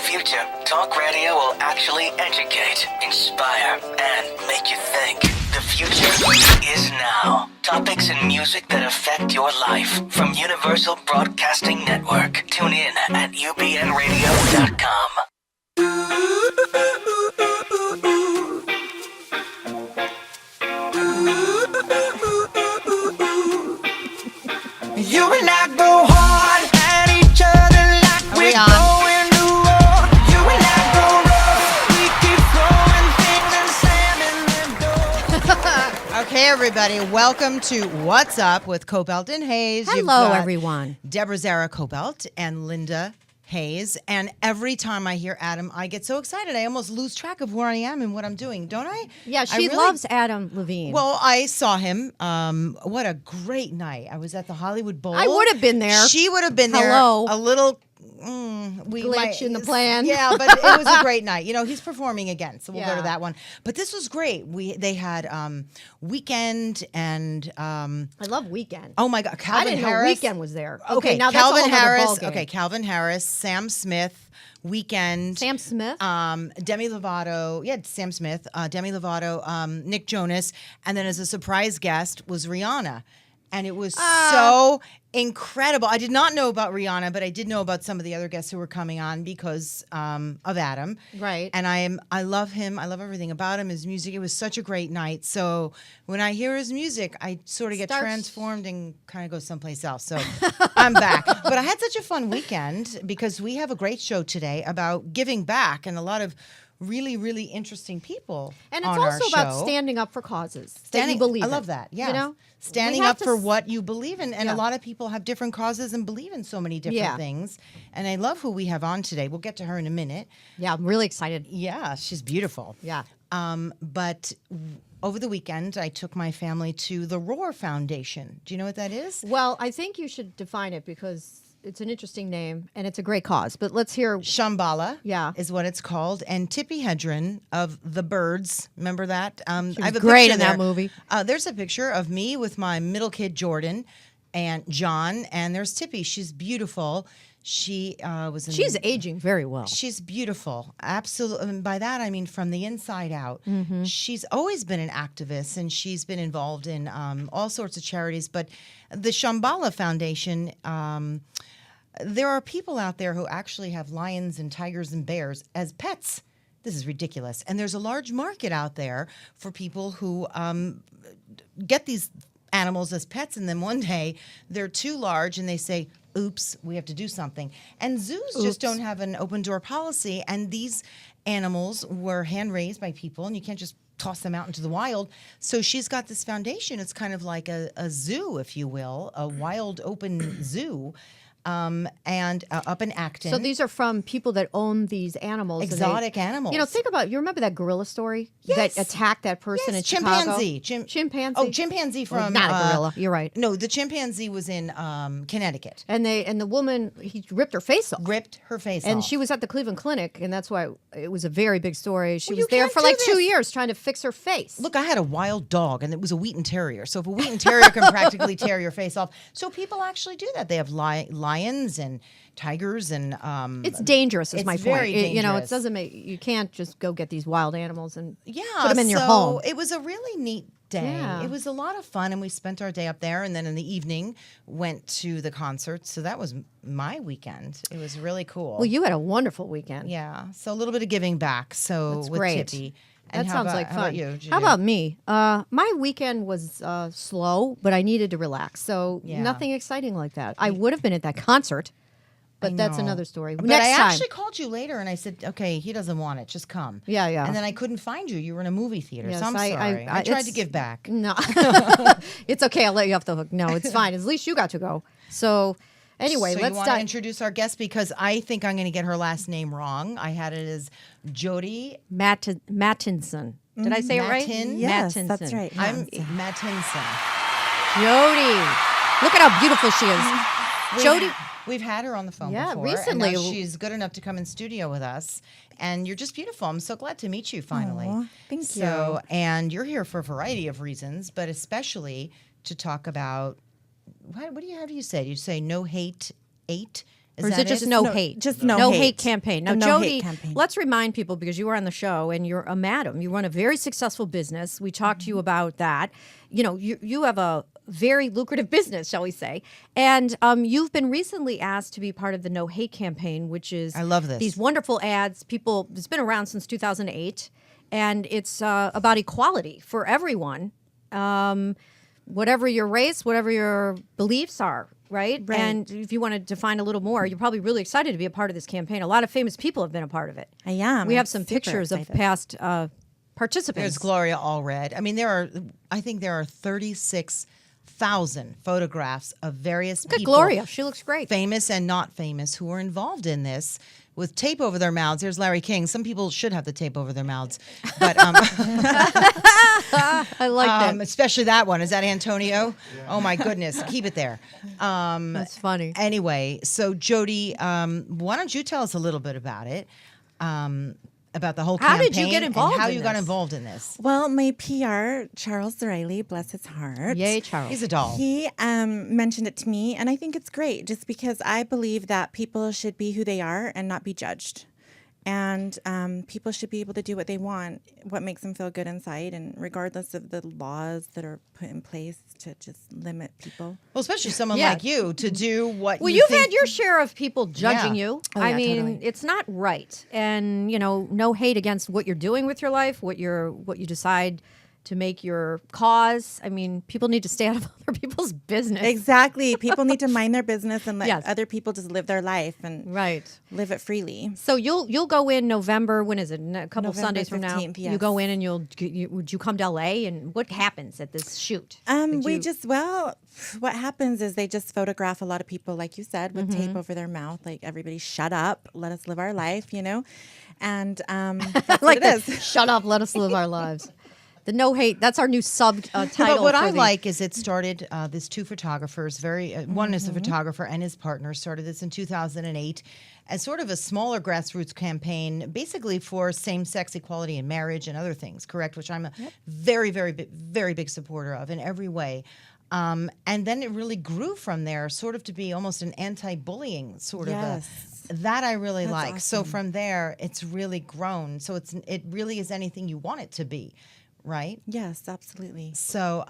future, talk radio will actually educate, inspire, and make you think. The future is now. Topics and music that affect your life from Universal Broadcasting Network. Tune in at ubnradio.com. You and I go hard at each other like we're going to war. You and I go rough. We keep throwing things and slamming the door. Okay, everybody, welcome to What's Up with Kobylt and Hayes. Hello, everyone. Deborah Kobylt and Linda Hayes. And every time I hear Adam, I get so excited. I almost lose track of where I am and what I'm doing, don't I? Yeah, she loves Adam Levine. Well, I saw him. What a great night. I was at the Hollywood Bowl. I would have been there. She would have been there. Hello. A little glitch in the plan. Yeah, but it was a great night. You know, he's performing again, so we'll go Yeah. to that one. But this was great. They had Weekend and I love Weekend. oh my God, I Calvin didn't Harris. know Weekend was there. Okay, now Calvin that's a whole nother Harris. ballgame. Okay, Calvin Harris, Sam Smith, Weekend. Sam Smith. Demi Lovato, Sam Smith, Demi Lovato, Nick Jonas, and then as a surprise guest was Rihanna. And it was so incredible. I did not know about Rihanna, but I did know about some of the other guests who were coming on because of Adam. Right. And I love him. I love everything about him, his music. It was such a great night. So when I hear his music, I sort of get transformed and kind of go someplace else. So I'm back. But I had such a fun weekend because we have a great show today about giving back and a lot of really, really interesting people. And on it's also our about show. standing up for causes that Standing, you believe I in. love that. Yeah, You know? standing We have up to for s- what you believe in, and Yeah. a lot of people have different causes and believe in so many different Yeah. things. And I love who we have on today. We'll get to her in a minute. Yeah, I'm really excited. Yeah, she's beautiful. Yeah. But over the weekend, I took my family to the Roar Foundation. Do you know what that is? Well, I think you should define it because it's an interesting name and it's a great cause. But let's hear. Shambhala Yeah. is what it's called. And Tippi Hedren of The Birds, remember that? I was have a great picture in that there. movie. There's a picture of me with my middle kid, Jordan, and John. And there's Tippi. She's beautiful. She was in She's aging very well. She's beautiful. Absolutely. And by that, I mean from the inside out. She's always been an activist and she's been involved in all sorts of charities. But the Shambhala Foundation, there are people out there who actually have lions and tigers and bears as pets. This is ridiculous. And there's a large market out there for people who get these animals as pets, and then one day they're too large and they say, oops, we have to do something. And zoos just don't have an open door policy, and these animals were hand raised by people, and you can't just toss them out into the wild. So she's got this foundation. It's kind of like a zoo, if you will, a wild open zoo. And up in Acton. So these are from people that own these animals. and Exotic animals. You know, think about, you remember that gorilla story Yes. that attacked that person in chimpanzee. Chicago? Chimpanzee. Oh, chimpanzee Well, from not a gorilla. You're right. No, the chimpanzee was in Connecticut. And the woman, he ripped her face off. Ripped her face And off. she was at the Cleveland Clinic, and that's why it was a very big story. She Well, was you there can't for do like 2 this. years trying to fix her face. Look, I had a wild dog, and it was a Wheaten Terrier. So if a Wheaten Terrier can practically tear your face off, so people actually do that. They have lions and tigers, and It's dangerous, is it's my point. very You know, it dangerous. doesn't make, you can't just go get these wild animals and yeah, put them in your so home. It was a really neat day. Yeah. It was a lot of fun, and we spent our day up there, and then in the evening went to the concert. So that was my weekend. It was really cool. Well, you had a wonderful weekend. Yeah, so a little bit of giving back. So That's with great. Tippi. That And how sounds about- like how fun. about you? What'd you How do? about me? My weekend was slow, but I needed to relax. So Yeah. nothing exciting like that. I would have been at that concert, but that's know. another story. But Next I time. actually called you later and I said, okay, he doesn't want it. Just come. Yeah, yeah. And then I couldn't find you. You were in a movie theater. Yes, so I'm I- sorry. I- I tried to it's- give back. No, it's okay. I'll let you off the hook. No, it's fine. At least you got to go. So anyway, So let's you want to dive. introduce our guest because I think I'm going to get her last name wrong. I had it as Jody Mattinson. Did I say it right? Mattin? Yes, Mattinson. that's right. I'm Mattinson. Jody. Look at how beautiful she is. Jody. We've had her on the phone Yeah, before. recently. And now she's good enough to come in studio with us. And you're just beautiful. I'm so glad to meet you finally. Aw, thank So, and you're here for a variety of reasons, but especially to talk about how do you say? You say no hate, 8 Or is it just no hate? Just no hate hate campaign. Now, The no Jody, hate campaign. let's remind people, because you were on the show and you're a madam. You run a very successful business. We talked to you about that. You know, you have a very lucrative business, shall we say. And you've been recently asked to be part of the No Hate campaign, which is I love this. These wonderful ads. It's been around since 2008. And it's about equality for everyone. Whatever your race, whatever your beliefs are, right? And if you want to define a little more, you're probably really excited to be a part of this campaign. A lot of famous people have been a part of it. I am. We I'm have some super pictures of excited. past participants. There's Gloria Allred. I mean, I think there are 36,000 photographs of various Look at people. Gloria. She looks great. Famous and not famous, who are involved in this with tape over their mouths. There's Larry King. Some people should have the tape over their mouths, but I like that. especially that one. Is that Antonio? Oh my goodness, keep it there. That's funny. Anyway, so Jody, why don't you tell us a little bit about it? About the whole How campaign. did you get involved and how in you got this? involved in this? Well, my PR, Charles Riley, bless his heart. Yay, Charles. He's a doll. He mentioned it to me, and I think it's great just because I believe that people should be who they are and not be judged. And people should be able to do what they want, what makes them feel good inside, and regardless of the laws that are put in place to just limit people. Well, especially someone Yeah. like you to do what Well, you you've think. had your share of people judging Yeah. you. Oh, I yeah, mean, totally. it's not right. And, you know, no hate against what you're doing with your life, what you decide to make your cause. I mean, people need to stay out of other people's business. Exactly. People need to mind their business and let Yes. other people just live their life and Right. live it freely. So you'll go in November. When is it? A couple November Sundays from now. 15th, You yes. go in and would you come to LA? And what happens at this shoot? What happens is they just photograph a lot of people, like you said, with Mm-hmm. tape over their mouth, like everybody shut up, let us live our life, you know? And that's what it is. Shut up. Let us live our lives. The no hate. That's our new subtitle. But what I for the- like is it started, these two photographers, one is a photographer and his partner, started this in 2008 as sort of a smaller grassroots campaign, basically for same-sex equality in marriage and other things, correct? Which I'm a very, very, very big supporter of in every way. And then it really grew from there, sort of to be almost an anti-bullying sort Yes. of that I really That's like. So awesome. from there, it's really grown. So it really is anything you want it to be, right? Yes, absolutely. So,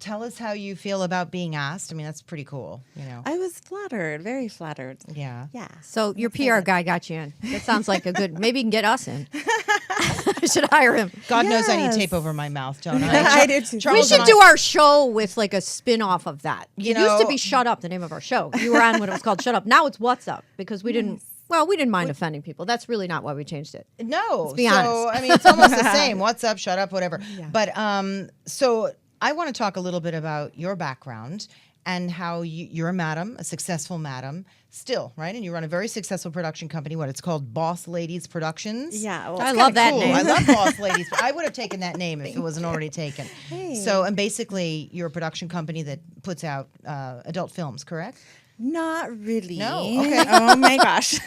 tell us how you feel about being asked. I mean, that's pretty cool, you know. I was flattered, very flattered. Yeah. Yeah. So your PR guy got you in. That sounds like a good. Maybe you can get us in. I should hire him. God knows I need Yes. tape over my mouth, don't I? I do too. We Charles should and do I- our show with like a spin-off of that. You It used to know- be Shut Up, the name of our show. You were on when it was called Shut Up. Now it's What's Up because we didn't. Well, we didn't mind offending people. That's really not why we changed it. No. be so, honest. I mean, it's almost the same. What's up, shut up, whatever. But so I want to talk a little bit about your background and how you're a madam, a successful madam still, right? And you run a very successful production company. What it's called, Boss Ladies Productions. Yeah. Well, I It's love kinda that cool. name. I love Boss Ladies. I would have taken that name if it wasn't already taken. So, and basically, you're a production company that puts out adult films, correct? not really. No, okay. Oh my gosh.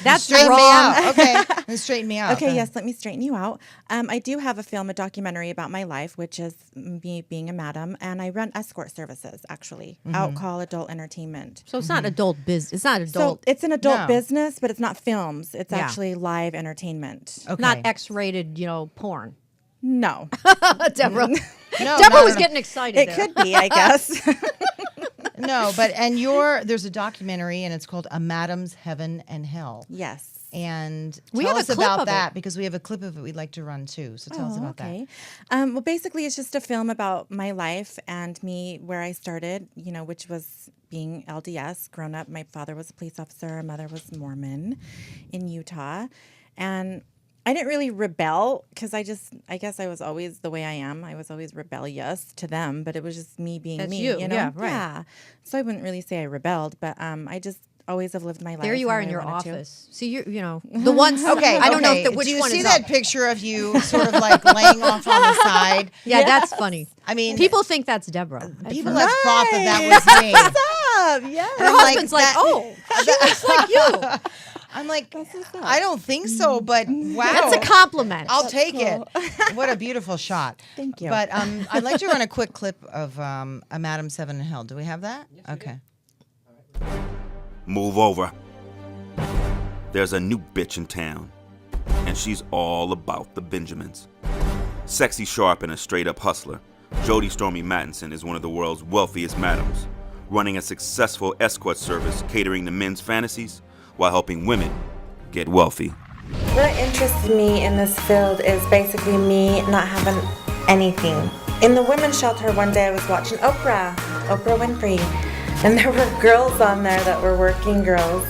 That's Straighten wrong. me out. Okay, then straighten me out. Okay, yes, let me straighten you out. I do have a film, a documentary about my life, which is me being a madam, and I run escort services, actually. Outcall Adult Entertainment. So it's not adult business. It's not So adult. it's an adult No. business, but it's not films. It's Yeah. actually live entertainment. Okay. not X-rated, porn. No. Deborah. No, Deborah no, was no. getting excited. It there. could be, I guess. No, but there's a documentary and it's called A Madam's Heaven and Hell. Yes. And We tell have a us clip about of that it. because we have a clip of it we'd like to run too. So tell us about okay. Well, basically, it's just a film about my life and me, where I started, which was being LDS, grown up. My father was a police officer, my mother was Mormon in Utah. And I didn't really rebel because I guess I was always the way I am. I was always rebellious to them, but it was just me being That's me. you, You know? yeah, right. Yeah. So I wouldn't really say I rebelled, but I just always have lived my life. There you how are I in your wanted to. office. See, the ones. Okay. I don't know okay. which Do you one see is that up. picture of you sort of like laying off on the side? Yeah, that's funny. I mean, People think that's Deborah. people have thought that was me. What's up? Yeah. Her I'm like, husband's like, that- oh, she looks like you. I'm like, I don't think so, but wow. That's a compliment. I'll take it. What a beautiful shot. Thank you. But I'd like to run a quick clip of A Madam Seven in Hell. Do we have that? Okay. Move over. There's a new bitch in town, and she's all about the Benjamins. Sexy, sharp, and a straight-up hustler, Jody Stormy Mattinson is one of the world's wealthiest madams, running a successful escort service catering to men's fantasies while helping women get wealthy. What interests me in this field is basically me not having anything. In the women's shelter one day I was watching Oprah Winfrey, and there were girls on there that were working girls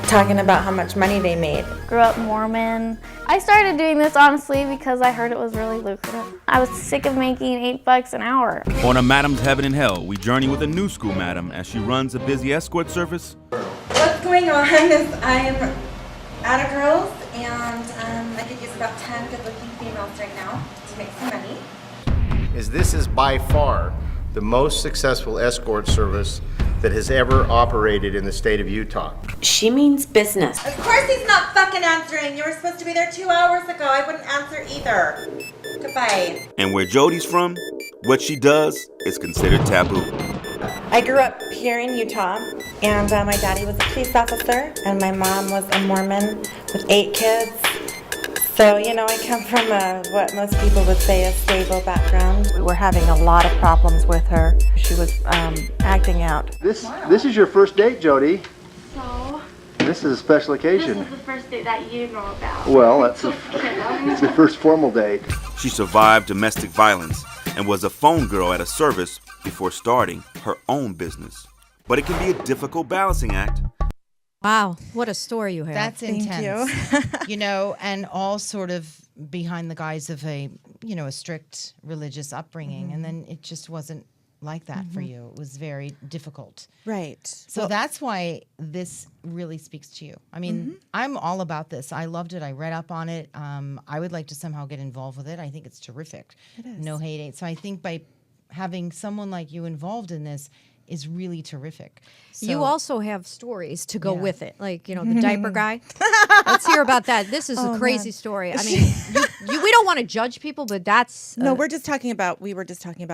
talking about how much money they made. Grew up Mormon. I started doing this honestly because I heard it was really lucrative. I was sick of making $8 an hour. On a Madam's Heaven and Hell, we journey with a new school madam as she runs a busy escort service. What's going on is I'm out of girls, and I could use about 10 good-looking females right now to make some money. This is by far the most successful escort service that has ever operated in the state of Utah. She means business. Of course he's not fucking answering. You were supposed to be there 2 hours ago. I wouldn't answer either. Goodbye. And where Jody's from, what she does is considered taboo. I grew up here in Utah, and my daddy was a police officer, and my mom was a Mormon with 8 kids. So, I come from what most people would say a stable background. We were having a lot of problems with her. She was acting out. This is your first date, Jody. So, This is a special occasion. this is the first date that you know about. Well, it's the first formal date. She survived domestic violence and was a phone girl at a service before starting her own business. But it can be a difficult balancing act. Wow, what a story you have. That's intense. And all sort of behind the guise of a strict religious upbringing. And then it just wasn't like that for you. It was very difficult. Right. So that's why this really speaks to you. I mean, I'm all about this. I loved it. I read up on it. I would like to somehow get involved with it. I think it's terrific. It is. No hate. So I think by having someone like you involved in this is really terrific. So, you also have stories to go with it, like the diaper guy. Let's hear about that. This is a crazy story. I mean, we don't want to judge people, but that's No, we were just talking about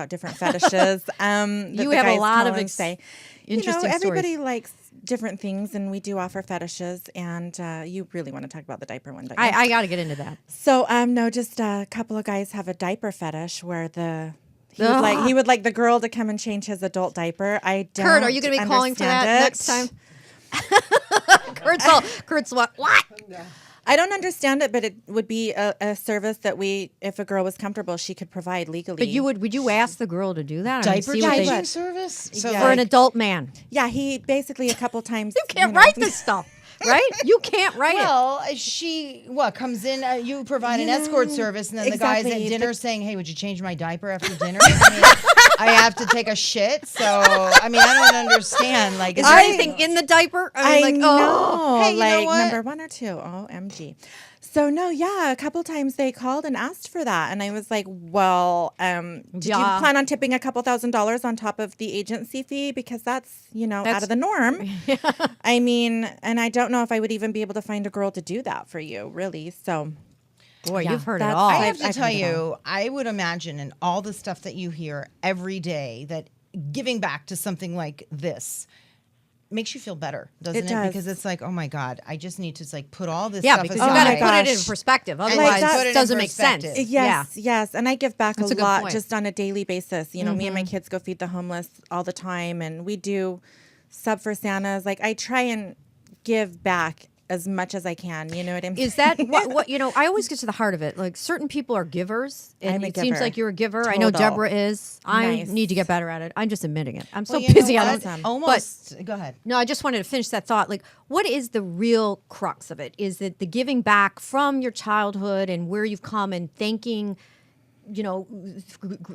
different fetishes. You have a lot of interesting everybody stories. likes different things, and we do offer fetishes. And you really want to talk about the diaper one, don't you? I got to get into that. So no, just a couple of guys have a diaper fetish where he would like the girl to come and change his adult diaper. I don't. Kurt, are you going to be calling for that next time? Kurt's what? I don't understand it, but it would be a service that if a girl was comfortable, she could provide legally. But would you ask the girl to do that? diaper see what changing they- service? So for an adult man? Yeah, he basically a couple times. You can't write this stuff, right? You can't write it. Well, she comes in. You provide an escort service, and then the guy's exactly. at dinner saying, "Hey, would you change my diaper after dinner?" I mean, I have to take a shit, so I don't understand. Like, Is there anything in the diaper? I know. Hey, you know what? Number 1 or 2. OMG. So no, yeah, a couple times they called and asked for that, and I was like, "Well, did you plan on tipping a couple $1,000s on top of the agency fee because that's out of the norm?" I mean, and I don't know if I would even be able to find a girl to do that for you, really. So, Boy, you've heard it that's- all. I have to I've tell heard it all. you, I would imagine in all the stuff that you hear every day that giving back to something like this makes you feel better, doesn't it? does. Because it's like, oh my God, I just need to put all this Yeah, stuff because aside. you got to my put it in gosh. perspective. And Otherwise, put it it in doesn't make sense. perspective. yes, and I give back That's a a good lot point. just on a daily basis. Me and my kids go feed the homeless all the time, and we do sub for Santas. Like I try and give back as much as I can. You know what I mean? Is that what I always get to the heart of it. Like certain people are givers, and I'm a it seems giver. like you're a giver. I know Total. Deborah is. I Nice. need to get better at it. I'm just admitting it. I'm so Well, you know busy. I what? don't. Almost. Go ahead. No, I just wanted to finish that thought. Like, what is the real crux of it? Is it the giving back from your childhood and where you've come and thanking,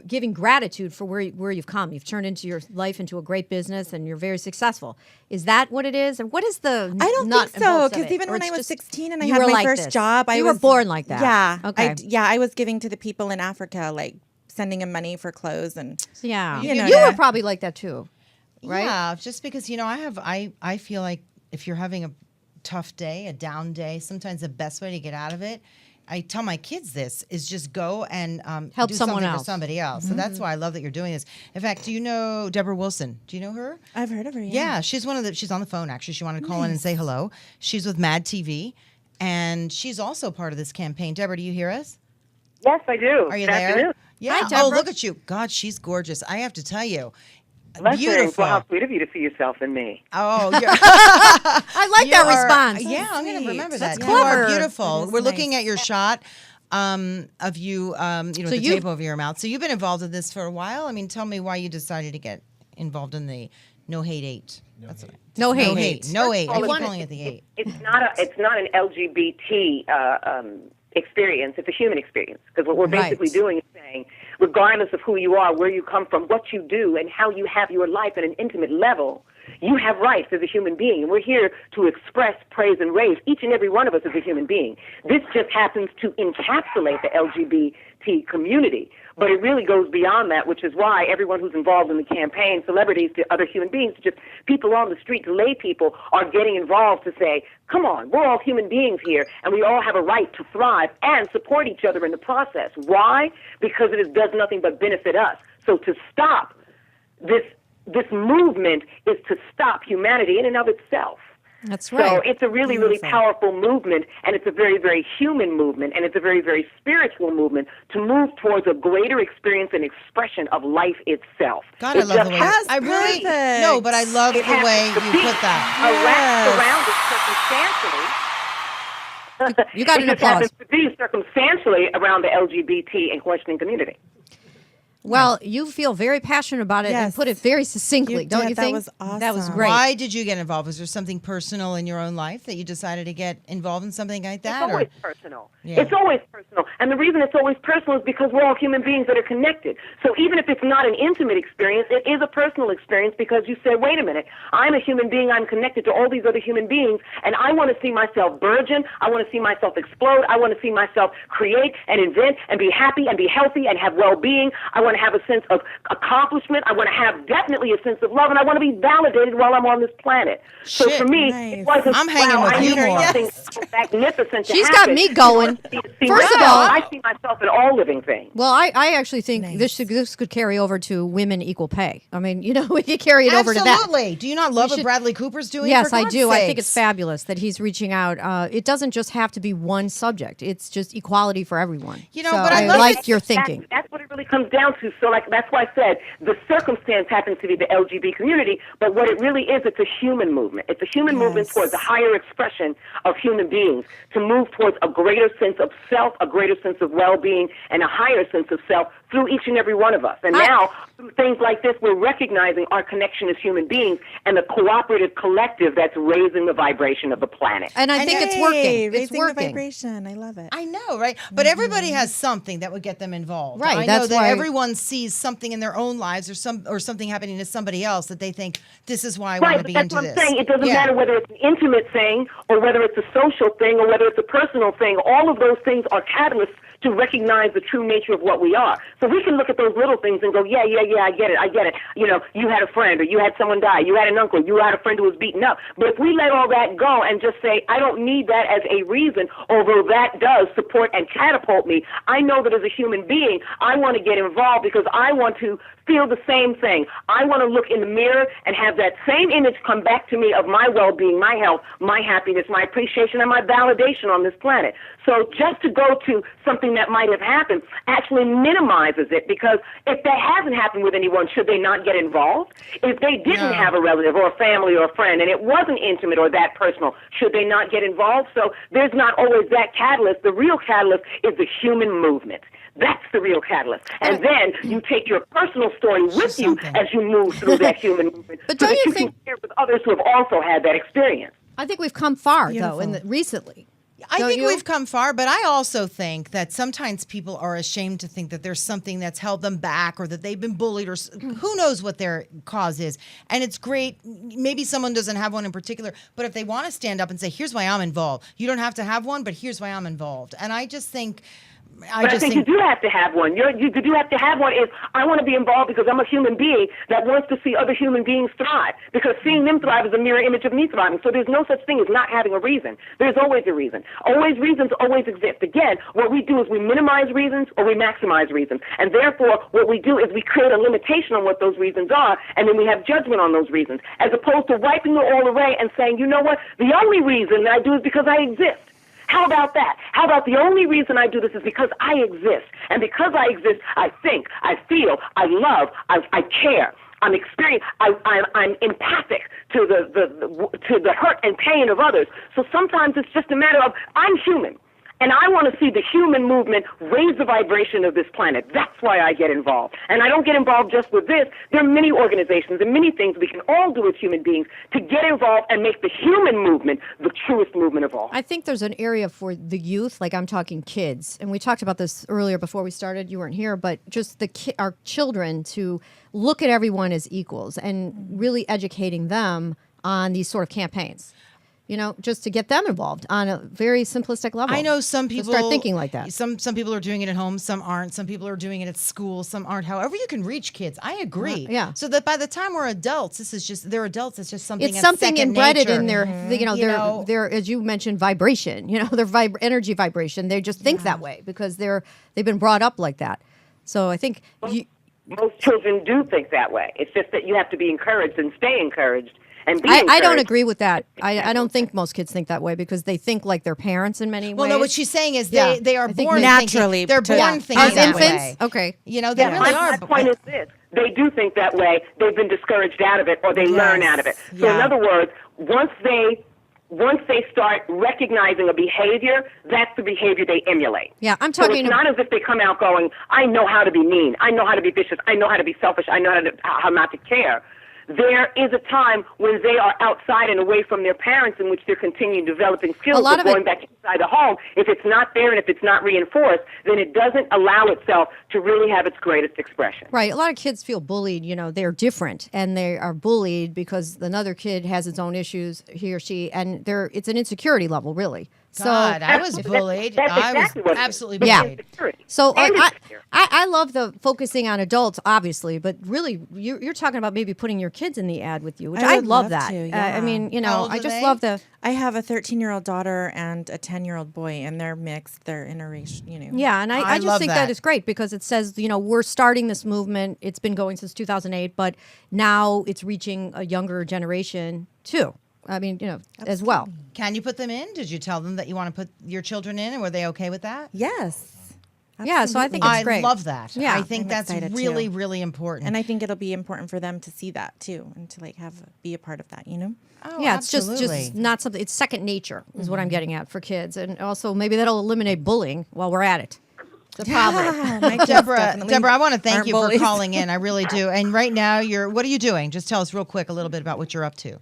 giving gratitude for where you've come? You've turned into your life into a great business and you're very successful. Is that what it is? Or what is the I don't nut think and so, bolts of because it? even Or when it's I was just 16 and I you had were my like first this? job, You were born like that. Yeah. Okay. I was giving to the people in Africa, like sending them money for clothes and Yeah. You know, you yeah. were probably like that too, right? Yeah, just because I feel like if you're having a tough day, a down day, sometimes the best way to get out of it, I tell my kids this is just go and Help do someone something else. for somebody else. So that's why I love that you're doing this. In fact, do you know Deborah Wilson? Do you know her? I've heard of her. Yeah, she's she's on the phone actually. She wanted to call in and say hello. She's with Mad TV, and she's also part of this campaign. Deborah, do you hear us? Yes, I do. Are you Good there? afternoon. Yeah. Hi, Oh, Deborah. look at you. God, she's gorgeous. I have to tell you. Listen, Beautiful. well, how sweet of you to see yourself in me. Oh, you're, I like that response. Yeah, I'm going to remember that. That's You are clever. beautiful. That is We're looking nice. at your shot of you, with the tape over your mouth. So you've been involved in this for a while. I mean, tell me why you decided to get involved in the No Hate 8. That's what No hate. No hate. No 8. I keep all, calling it the 8. It's not an LGBT experience. It's a human experience, because what we're basically Right. doing is saying, regardless of who you are, where you come from, what you do, and how you have your life at an intimate level, you have rights as a human being, and we're here to express, praise, and rave each and every one of us as a human being. This just happens to encapsulate the LGBT community, but it really goes beyond that, which is why everyone who's involved in the campaign, celebrities to other human beings, just people on the street, to lay people, are getting involved to say, come on, we're all human beings here, and we all have a right to thrive and support each other in the process. Why? Because it does nothing but benefit us. So to stop this movement is to stop humanity in and of itself. That's right. So it's a really, really powerful movement, and it's a very, very human movement, and it's a very, very spiritual movement to move towards a greater experience and expression of life itself. God, I love the way I really perfect. no, but I love It the way happens to you be put that. around it circumstantially. You got it an just applause. happens to be circumstantially around the LGBT and questioning community. Well, you feel very passionate about it and Yes. put it very succinctly, You don't did. you That think? was That was awesome. great. Why did you get involved? Was there something personal in your own life that you decided to get involved in something like that? It's always personal. Yeah. It's always personal. And the reason it's always personal is because we're all human beings that are connected. So even if it's not an intimate experience, it is a personal experience, because you say, wait a minute, I'm a human being, I'm connected to all these other human beings, and I want to see myself burgeon, I want to see myself explode, I want to see myself create and invent and be happy and be healthy and have well-being. I want to have a sense of accomplishment. I want to have definitely a sense of love, and I want to be validated while I'm on this planet. So Shit. for me, Nice. it wasn't, I'm hanging wow, with I you need more. something magnificent to She's happen. got me going. First of all, I see myself in all living things. Well, I actually think Nice. this could carry over to women equal pay. I mean, we could carry it over to that. Absolutely. Do you not love what should- Bradley Cooper's doing? Yes, For I God's do. I think sakes. it's fabulous that he's reaching out. It doesn't just have to be one subject. It's just equality for everyone. You know, So but I love like it. your thinking. That's what it really comes down to. So, that's why I said the circumstance happens to be the LGBT community, but what it really is, it's a human movement. It's a human movement towards a higher expression of human beings, to move towards a greater sense of self, a greater sense of well-being, and a higher sense of self through each and every one of us. And now, through things like this, we're recognizing our connection as human beings and the cooperative collective that's raising the vibration of the planet. And I think it's Hey, working. It's raising the working. vibration. I love it. I know, right? But everybody has something that would get them involved. Right, I know that's that why- everyone sees something in their own lives or something happening to somebody else that they think, this is why I want Right, to but be that's into what this. I'm saying. It doesn't Yeah. matter whether it's an intimate thing or whether it's a social thing or whether it's a personal thing. All of those things are catalysts to recognize the true nature of what we are. So we can look at those little things and go, yeah, I get it. You know, you had a friend or you had someone die, you had an uncle, you had a friend who was beaten up. But if we let all that go and just say, I don't need that as a reason, although that does support and catapult me, I know that as a human being, I want to get involved because I want to feel the same thing. I want to look in the mirror and have that same image come back to me of my well-being, my health, my happiness, my appreciation, and my validation on this planet. So just to go to something that might have happened actually minimizes it, because if that hasn't happened with anyone, should they not get involved? If they didn't have a relative or a family or a friend and it wasn't intimate or that personal, should they not get involved? So there's not always that catalyst. The real catalyst is the human movement. That's the real catalyst. And then you take your personal story with you as you move through that human movement, But so don't that you you think- can share with others who have also had that experience. I think we've come far, Beautiful. though, recently. I Don't think you? we've come far, but I also think that sometimes people are ashamed to think that there's something that's held them back or that they've been bullied or who knows what their cause is. And it's great. Maybe someone doesn't have one in particular, but if they want to stand up and say, here's why I'm involved. You don't have to have one, but here's why I'm involved. And I just think I think you do have to have one. You do have to have one. Is I want to be involved because I'm a human being that wants to see other human beings thrive. Because seeing them thrive is a mirror image of me thriving. So there's no such thing as not having a reason. There's always a reason. Reasons always exist. Again, what we do is we minimize reasons or we maximize reasons. And therefore, what we do is we create a limitation on what those reasons are, and then we have judgment on those reasons, as opposed to wiping it all away and saying, you know what, the only reason that I do is because I exist. How about that? How about the only reason I do this is because I exist. And because I exist, I think, I feel, I love, I care. I'm experienced. I'm empathic to the hurt and pain of others. So sometimes it's just a matter of I'm human. And I want to see the human movement raise the vibration of this planet. That's why I get involved. And I don't get involved just with this. There are many organizations and many things we can all do as human beings to get involved and make the human movement the truest movement of all. I think there's an area for the youth, like I'm talking kids. And we talked about this earlier before we started. You weren't here, but just our children to look at everyone as equals and really educating them on these sort of campaigns. You know, just to get them involved on a very simplistic level. I know some people start thinking like that. Some people are doing it at home, some aren't. Some people are doing it at school, some aren't. However, you can reach kids. I agree. Yeah. So that by the time we're adults, they're adults. It's just something. It's something embedded nature. in their, their, as you mentioned, vibration. You know, their energy vibration. They just think that way because they've been brought up like that. So I think most children do think that way. It's just that you have to be encouraged and stay encouraged. I don't agree with that. I don't think most kids think that way because they think like their parents in many ways. Well, no, what she's saying is they are born naturally. They're born thinking as that infants. way. Okay, you know they really are. My point is this: they do think that way. They've been discouraged out of it, or they learn out of it. So, in other words, once they start recognizing a behavior, that's the behavior they emulate. Yeah, I'm talking. So it's not as if they come out going, "I know how to be mean. I know how to be vicious. I know how to be selfish. I know how not to care." There is a time when they are outside and away from their parents in which they're continuing developing skills of going back inside the home. If it's not there and if it's not reinforced, then it doesn't allow itself to really have its greatest expression. Right. A lot of kids feel bullied. You know, they're different and they are bullied because another kid has its own issues, he or she, and it's an insecurity level, really. God, I was bullied. That's exactly I was absolutely bullied. So I love the focusing on adults, obviously, but really you're talking about maybe putting your kids in the ad with you, which I love that. To, yeah. I mean, you know, I just love I have a 13-year-old daughter and a 10-year-old boy, and they're mixed. They're interracial, you know. Yeah, and I just think that is great because it says, you know, we're starting this movement. It's been going since 2008, but now it's reaching a younger generation too. I mean, you know, as well. Can you put them in? Did you tell them that you want to put your children in, and were they okay with that? Yes. Absolutely. Yeah, so I think it's great. I love that. Yeah, I think that's really, really important. And I think it'll be important for them to see that too, and to be a part of that, you know? Oh, yeah, absolutely. it's just not something. It's second nature, is what I'm getting at for kids, and also maybe that'll eliminate bullying while we're at it. It's a problem. Deborah, I want to thank you for calling in. I really do. And right now, what are you doing? Just tell us real quick a little bit about what you're up to.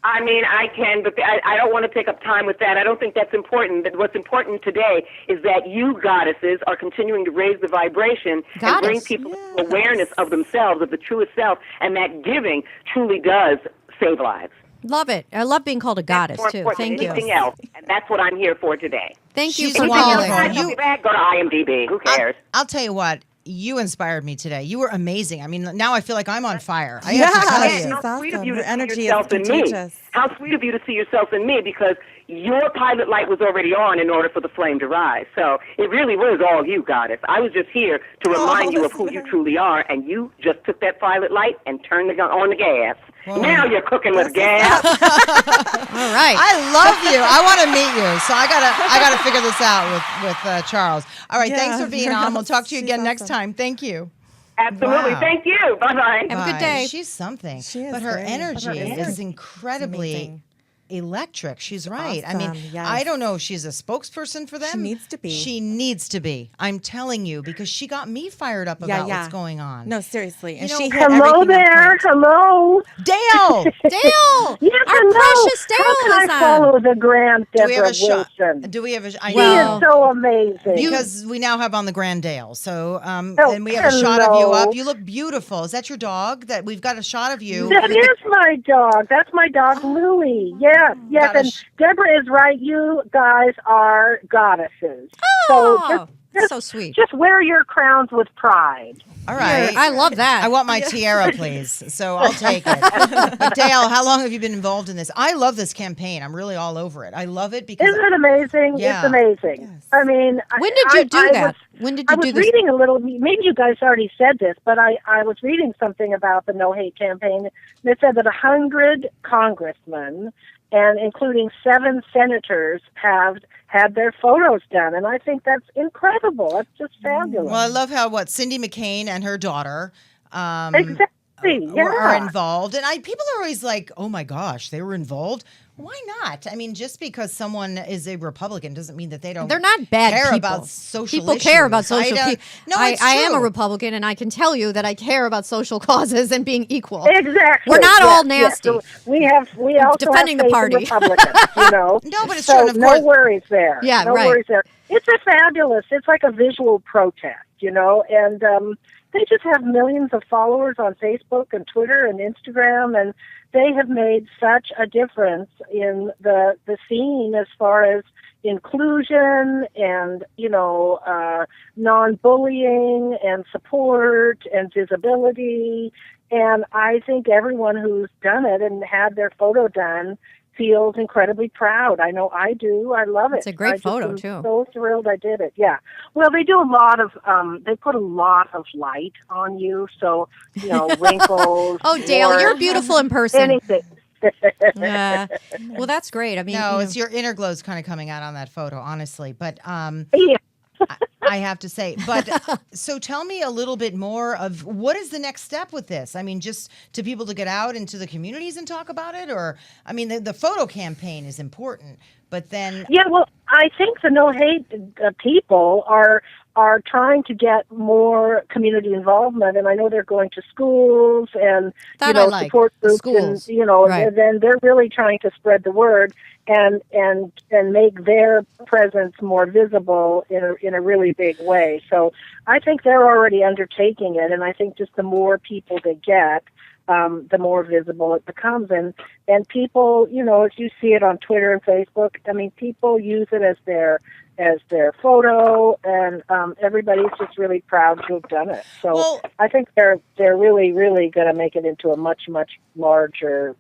I mean, I can, but I don't want to take up time with that. I don't think that's important. But what's important today is that you goddesses are continuing to raise the vibration and bring people to awareness of themselves, of the truest self, and that giving truly does save lives. Love it. I love being called a goddess, too. Thank you. Anything else, and that's what I'm here for today. Thank you She's for wonderful. calling. Go to IMDb. Who cares? I'll tell you what. You inspired me today. You were amazing. I mean, now I feel like I'm on fire. I have to tell you. How sweet of you to see energy yourself in me. How sweet of you to see yourself in me, because your pilot light was already on in order for the flame to rise. So it really was all you, goddess. I was just here to remind you of who you truly are, and you just took that pilot light and turned on the gas. Whoa. Now you're cooking with gas. All right. I love you. I want to meet you. So I gotta figure this out with Charles. All right. Thanks for being on. We'll talk to you again next time. Thank you. Absolutely. Wow. Thank you. Bye-bye. Have a good day. She's something. She is but her great. energy is incredibly electric. She's right. Awesome. I mean, yes. I don't know if she's a spokesperson for them. She needs to be. She needs to be. I'm telling you, because she got me fired up about what's going on. No, seriously. And You know, she hit Hello everything there. on point. Hello. Dale! Dale! Yes, Our hello. precious Dale How can is I on. follow the grand Do we have Deborah a shot? Wilson? Do we have a? I She know. is so amazing. Because we now have on the Grand Dale. So, and we have a shot of you up. You look beautiful. Is that your dog? That we've got a shot of you. That is my dog. That's my dog, Louie. Yes, yes. Got a And Deborah is right. You guys are goddesses. Oh. So So sweet. Just wear your crowns with pride. All right. I love that. I want my tiara, please. So I'll take it. But Dale, how long have you been involved in this? I love this campaign. I'm really all over it. I love it because Isn't it amazing? Yeah. It's amazing. Yes. I mean, When did you do that? When did you do I was this? reading a little. Maybe you guys already said this, but I was reading something about the No Hate campaign. And it said that 100 congressmen, and including 7 senators, have had their photos done, and I think that's incredible. That's just fabulous. well, I love how Cindy McCain and her daughter Exactly. are Yeah. involved, and people are always like, "Oh my gosh, they were involved." Why not? I mean, just because someone is a Republican doesn't mean that they don't. They're not bad care people. about social People issues. care about social. No, I it's am a true. Republican, and I can tell you that I care about social causes and being equal. Exactly. We're not Yeah, all yeah. nasty. So we also Defending have the faith in party. Republicans, you know. No, but it's so true. And of no course, worries there. Yeah, no right. worries there. It's a fabulous. It's like a visual protest, you know, and they just have millions of followers on Facebook and Twitter and Instagram, and they have made such a difference in the scene as far as inclusion and, you know, non-bullying and support and visibility. And I think everyone who's done it and had their photo done feels incredibly proud. I know I do. I love it. It's a great I photo, am too. So thrilled I did it. Yeah. Well, they do a lot of. They put a lot of light on you, so you know wrinkles. Oh, Dale, warts, you're beautiful in person. Anything. Well, that's great. I mean, no, you it's your inner glow's kind of coming out on that photo, honestly. But Yeah. I have to say. But so tell me a little bit more of what is the next step with this? I mean, just to people to get out into the communities and talk about it, or I mean, the photo campaign is important, but then Yeah, well, I think the No Hate people are trying to get more community involvement, and I know they're going to schools and That you know I like. support groups, Schools. and you know, Right. and then they're really trying to spread the word and make their presence more visible in a really big way. So I think they're already undertaking it, and I think just the more people they get, the more visible it becomes. And people, you know, if you see it on Twitter and Facebook, I mean, people use it as their photo, and everybody's just really proud to have done it. So Well- I think they're really, really going to make it into a much larger,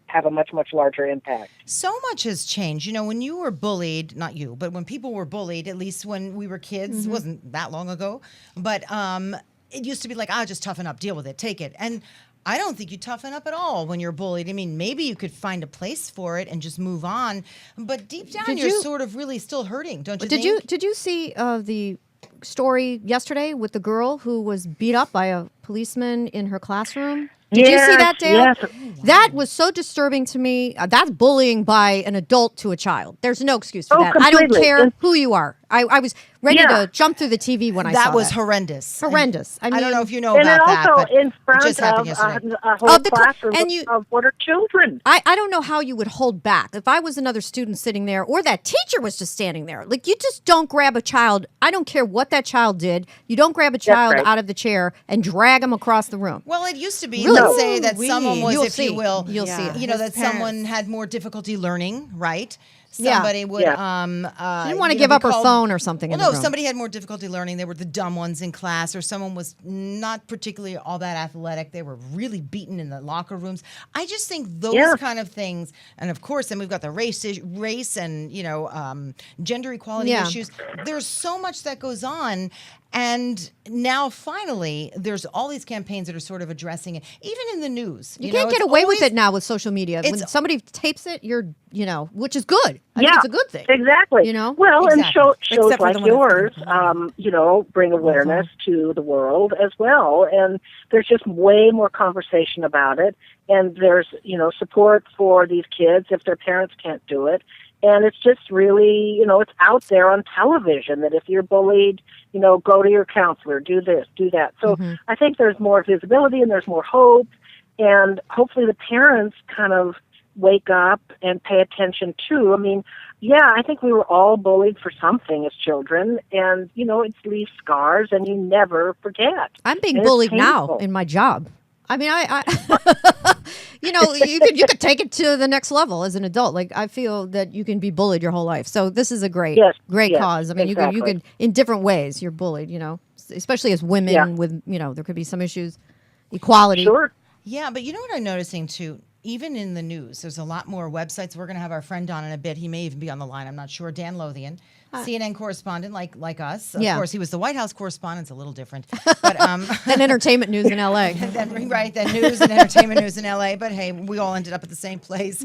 have a much larger impact. so much has changed. You know, when you were bullied, not you, but when people were bullied, at least when we were kids, it wasn't that long ago, but it used to be like, just toughen up, deal with it, take it. And I don't think you toughen up at all when you're bullied. I mean, maybe you could find a place for it and just move on, but deep down, Did you're you- sort of really still hurting, don't you Did think? you see the story yesterday with the girl who was beat up by a policeman in her classroom? Did you see that, Dale? Yes. That was so disturbing to me. That's bullying by an adult to a child. There's no excuse for Oh, that. I don't completely. care who you are. I was ready Yeah. to jump through the TV when I saw That that. was horrendous. Horrendous. I I don't mean, know if you know And then about that, also but in it front just happened of yesterday. a whole Of the cl- classroom and you- of what are children. I don't know how you would hold back if I was another student sitting there or that teacher was just standing there. Like, you just don't grab a child. I don't care what that child did. You don't grab a child right. out of the chair and drag them across the room. Well, it used to be, Really? let's say that We- someone was, You'll if see. you will, You'll see it. you know, His that someone parents. had more difficulty learning, right? Yeah. Somebody would, Yeah. She didn't want to you know, give be up her called- phone or something Well, in the no, room. somebody had more difficulty learning. They were the dumb ones in class, or someone was not particularly all that athletic. They were really beaten in the locker rooms. I just think those Yeah. kind of things, and of course, then we've got the race and gender equality Yeah. issues. There's so much that goes on. And now, finally, there's all these campaigns that are sort of addressing it, even in the news. You know, can't get it's away with always- it now with social media. When It's- somebody tapes it, which is good. I yeah, think it's a good thing. Exactly. You know? Well, Exactly. and shows Except for like the one that's yours, bring awareness to the world as well. And there's just way more conversation about it. And there's, support for these kids if their parents can't do it. And it's just really, it's out there on television that if you're bullied, go to your counselor, do this, do that. So I think there's more visibility and there's more hope. And hopefully the parents kind of wake up and pay attention too. I mean, yeah, I think we were all bullied for something as children. And, it leaves scars and you never forget. I'm being And it's bullied now painful. in my job. I mean, you know, you could take it to the next level as an adult. Like, I feel that you can be bullied your whole life. So this is a great cause. I mean, exactly. you could in different ways. You're bullied, you know, especially as women with, you know, there could be some issues, equality. Sure. Yeah, but you know what I'm noticing too? Even in the news, there's a lot more websites. We're going to have our friend on in a bit. He may even be on the line. I'm not sure. Dan Lothian, CNN correspondent like us. Of course, he was the White House correspondent. It's a little different. But, than entertainment news in L.A. Then news and entertainment news in L.A. But hey, we all ended up at the same place.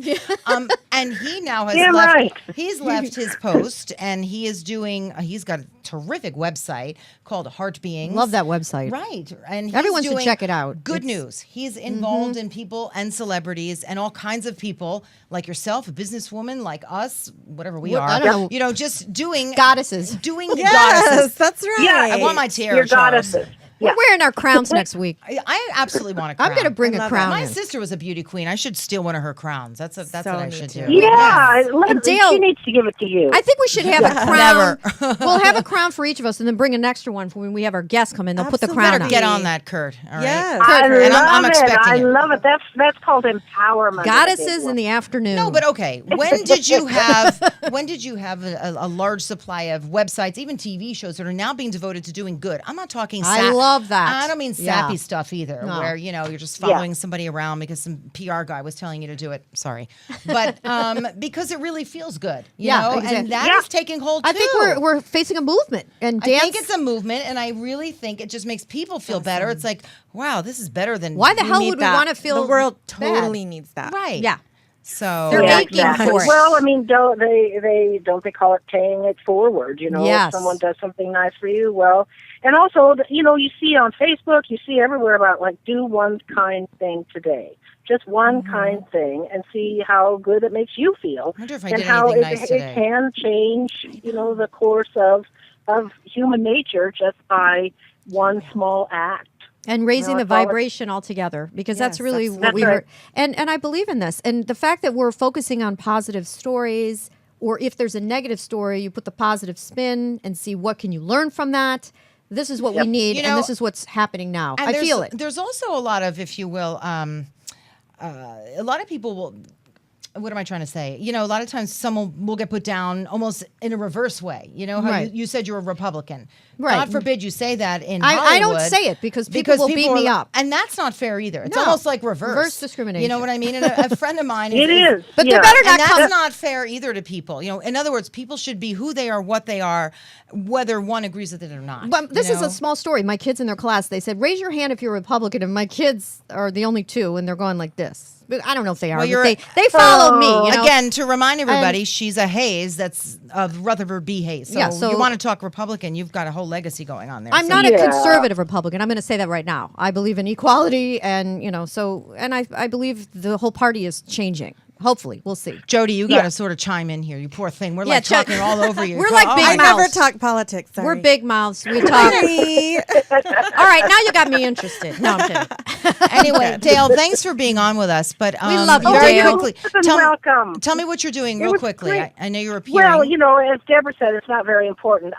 And he now has he's left his post, and he is doing. He's got a terrific website called Heart Beings. Love that website. Right, and he's everyone doing should check it out. Good news. He's involved in people and celebrities and all kinds of people like yourself, a businesswoman like us, whatever we are. I don't know. You know, just doing goddesses. Doing Yes, goddesses. that's right. Yeah, I want my tiara. Your Charles. goddesses. We're wearing our crowns next week. I absolutely want a crown. I'm going to bring a crown. My in. sister was a beauty queen. I should steal one of her crowns. That's what I should do. Yeah, And Dale, she needs to give it to you. I think we should have a crown. Never. We'll have a crown for each of us, and then bring an extra one for when we have our guests come in. They'll put the crown Better on. get on that, Kurt. All right. Yes. I And love I'm it. expecting I it. love it. That's called empowerment. Goddesses in the afternoon. No, but okay. When did you have a large supply of websites, even TV shows that are now being devoted to doing good? I'm not talking. I love that. I don't mean sappy stuff either, No. where you know you're just following somebody around because some PR guy was telling you to do it. Sorry, but because it really feels good. You know? exactly. And that is taking hold. I too. think we're facing a movement, and I dance. think it's a movement, and I really think it just makes people feel better. It's like, wow, this is better than Why the hell need would we that. want to feel The world bad? totally needs that. right? Yeah. So They're making for it. Well, I mean, don't they call it paying it forward? You know, Yes. if someone does something nice for you, well, and also, you know, you see on Facebook, you see everywhere about like do one kind thing today, just one kind thing, and see how good it makes you feel, I wonder if I and did how anything nice today. it can change, you know, the course of human nature just by one small act. And raising No, the it's all- vibration altogether, because Yes, that's really absolutely. what we That's heard. And I believe in this. And the fact that we're focusing on positive stories, or if there's a negative story, you put the positive spin and see what can you learn from that. This is what we need, You and know, this is what's happening now. And I feel it. There's also a lot of, if you will, a lot of people will. What am I trying to say? You know, a lot of times someone will get put down almost in a reverse way. You know how Right. you said you're a Republican. Right. God forbid you say that in I Hollywood. don't say it because people will beat me up. And that's not fair either. It's No. almost like reverse discrimination. You know what I mean? And a friend of mine It is. But yeah. there better not and come. that's not fair either to people. You know, in other words, people should be who they are, what they are, whether one agrees with it or not. But this you is know? a small story. My kids in their class, they said, raise your hand if you're Republican. And my kids are the only two, and they're going like this. But I don't know if they are. Well, But you're- they follow me. You know? Again, to remind everybody, she's a Hayes. That's of Rutherford B. Hayes. So, Yeah, so- you want to talk Republican, you've got a whole legacy going on there. I'm So- not a Yeah. conservative Republican. I'm going to say that right now. I believe in equality, and I believe the whole party is changing. Hopefully, we'll see. Jody, you got to sort of chime in here. You poor thing. We're Yeah, like talking all over you. We're like big I mouths. never talk politics. Sorry. We're big mouths. We talk. Sorry. All right, now you got me interested. No, I'm kidding. Anyway, Dale, thanks for being on with us. But We love you, very Dale. quickly, Welcome. tell me what you're doing It real was quickly. great. I know you're appearing. Well, you know, as Deborah said, it's not very important.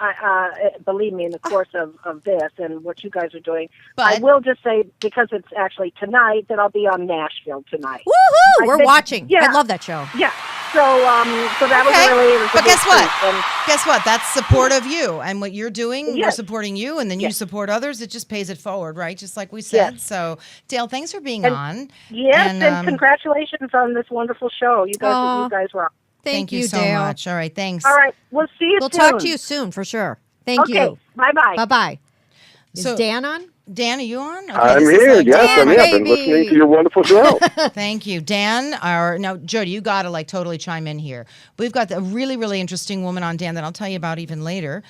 Believe me, in the course of this and what you guys are doing, I But- will just say, because it's actually tonight, that I'll be on Nashville tonight. Woohoo! I We're think- watching. yeah. I love that show. Yeah. So that was Okay. really. It was a But big guess what? treat. And Guess what? That's support of you and what you're doing. We're Yes. supporting you, and then you Yes. support others. It just pays it forward, right? Just like we said. Yes. So, Dale, thanks for being And- on. yes, and, And, congratulations on this wonderful show. You Aw. guys rock. Thank you so Dale. much. All right, thanks. All right, we'll see you We'll soon. talk to you soon for sure. Thank Okay, you. bye-bye. Bye bye. Is So- Dan on? Dan, are you on? Okay, I'm this is, here. Yes, Dan, I'm here. I've been baby. listening to your wonderful show. Thank you, Dan. Now, Jody, you got to like totally chime in here. We've got a really, really interesting woman on, Dan, that I'll tell you about even later.